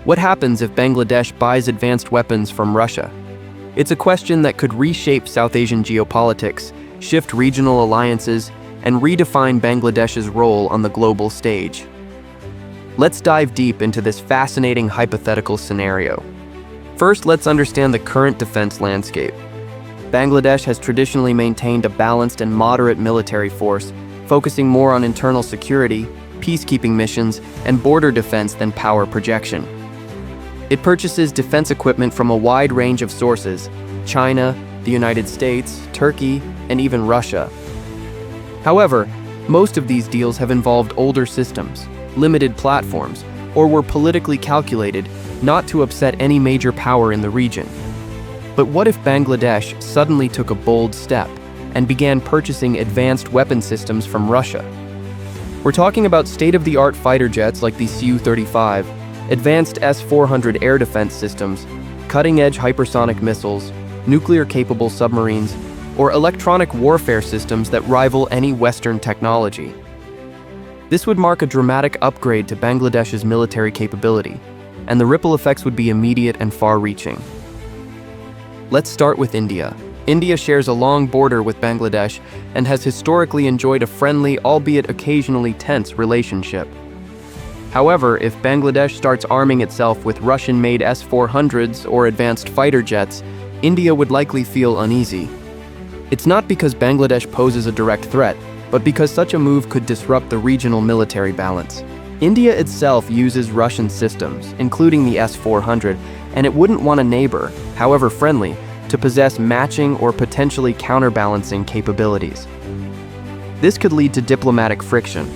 What happens if Bangladesh buys advanced weapons from Russia? It's a question that could reshape South Asian geopolitics, shift regional alliances, and redefine Bangladesh's role on the global stage. Let's dive deep into this fascinating hypothetical scenario. First, let's understand the current defense landscape. Bangladesh has traditionally maintained a balanced and moderate military force, focusing more on internal security, peacekeeping missions, and border defense than power projection. It purchases defense equipment from a wide range of sources: China, the United States, Turkey, and even Russia. However, most of these deals have involved older systems, limited platforms, or were politically calculated not to upset any major power in the region. But what if Bangladesh suddenly took a bold step and began purchasing advanced weapon systems from Russia? We're talking about state-of-the-art fighter jets like the Su-35, advanced S-400 air defense systems, cutting-edge hypersonic missiles, nuclear-capable submarines, or electronic warfare systems that rival any Western technology. This would mark a dramatic upgrade to Bangladesh's military capability, and the ripple effects would be immediate and far-reaching. Let's start with India. India shares a long border with Bangladesh and has historically enjoyed a friendly, albeit occasionally tense, relationship. However, if Bangladesh starts arming itself with Russian-made S-400s or advanced fighter jets, India would likely feel uneasy. It's not because Bangladesh poses a direct threat, but because such a move could disrupt the regional military balance. India itself uses Russian systems, including the S-400, and it wouldn't want a neighbor, however friendly, to possess matching or potentially counterbalancing capabilities. This could lead to diplomatic friction,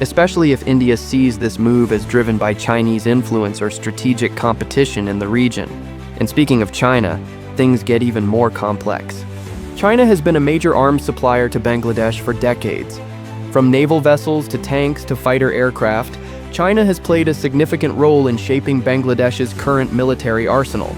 especially if India sees this move as driven by Chinese influence or strategic competition in the region. And speaking of China, things get even more complex. China has been a major arms supplier to Bangladesh for decades. From naval vessels to tanks to fighter aircraft, China has played a significant role in shaping Bangladesh's current military arsenal.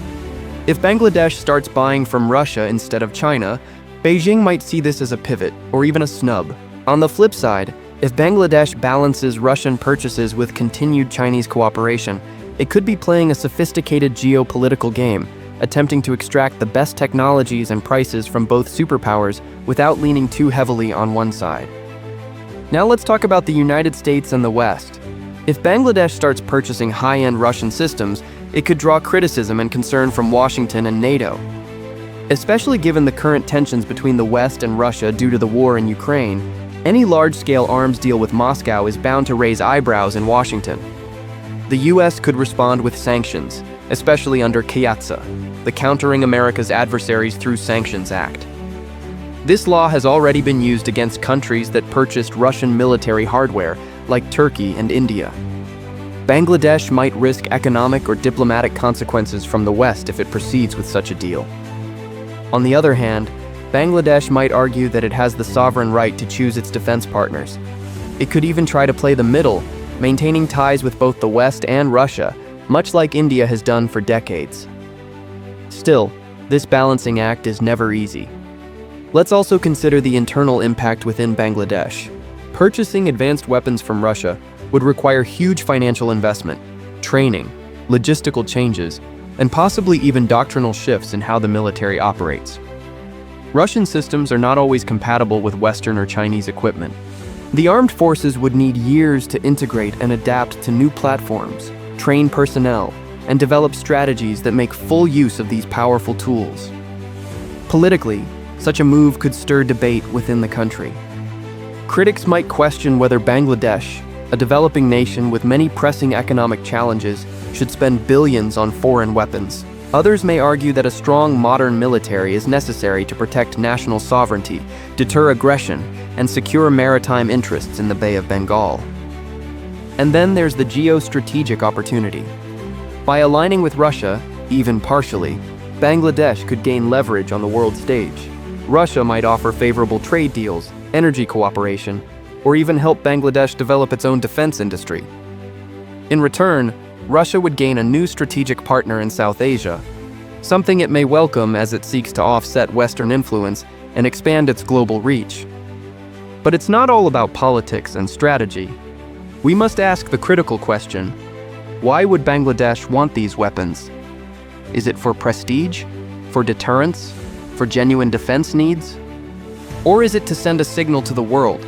If Bangladesh starts buying from Russia instead of China, Beijing might see this as a pivot, or even a snub. On the flip side, if Bangladesh balances Russian purchases with continued Chinese cooperation, it could be playing a sophisticated geopolitical game, attempting to extract the best technologies and prices from both superpowers without leaning too heavily on one side. Now let's talk about the United States and the West. If Bangladesh starts purchasing high-end Russian systems, it could draw criticism and concern from Washington and NATO. Especially given the current tensions between the West and Russia due to the war in Ukraine, any large-scale arms deal with Moscow is bound to raise eyebrows in Washington. The US could respond with sanctions, especially under CAATSA, the Countering America's Adversaries Through Sanctions Act. This law has already been used against countries that purchased Russian military hardware, like Turkey and India. Bangladesh might risk economic or diplomatic consequences from the West if it proceeds with such a deal. On the other hand, Bangladesh might argue that it has the sovereign right to choose its defense partners. It could even try to play the middle, maintaining ties with both the West and Russia, much like India has done for decades. Still, this balancing act is never easy. Let's also consider the internal impact within Bangladesh. Purchasing advanced weapons from Russia would require huge financial investment, training, logistical changes, and possibly even doctrinal shifts in how the military operates. Russian systems are not always compatible with Western or Chinese equipment. The armed forces would need years to integrate and adapt to new platforms, train personnel, and develop strategies that make full use of these powerful tools. Politically, such a move could stir debate within the country. Critics might question whether Bangladesh, a developing nation with many pressing economic challenges, should spend billions on foreign weapons. Others may argue that a strong modern military is necessary to protect national sovereignty, deter aggression, and secure maritime interests in the Bay of Bengal. And then there's the geostrategic opportunity. By aligning with Russia, even partially, Bangladesh could gain leverage on the world stage. Russia might offer favorable trade deals, energy cooperation, or even help Bangladesh develop its own defense industry. In return, Russia would gain a new strategic partner in South Asia, something it may welcome as it seeks to offset Western influence and expand its global reach. But it's not all about politics and strategy. We must ask the critical question: Why would Bangladesh want these weapons? Is it for prestige? For deterrence? For genuine defense needs? Or is it to send a signal to the world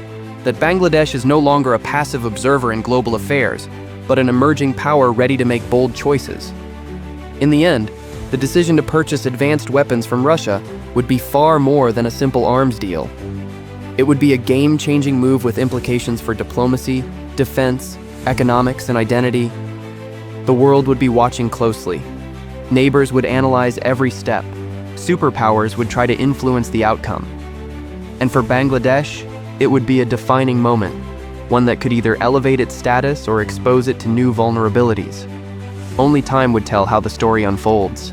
that Bangladesh is no longer a passive observer in global affairs, but an emerging power ready to make bold choices? In the end, the decision to purchase advanced weapons from Russia would be far more than a simple arms deal. It would be a game-changing move with implications for diplomacy, defense, economics, and identity. The world would be watching closely. Neighbors would analyze every step. Superpowers would try to influence the outcome. And for Bangladesh, it would be a defining moment, one that could either elevate its status or expose it to new vulnerabilities. Only time would tell how the story unfolds.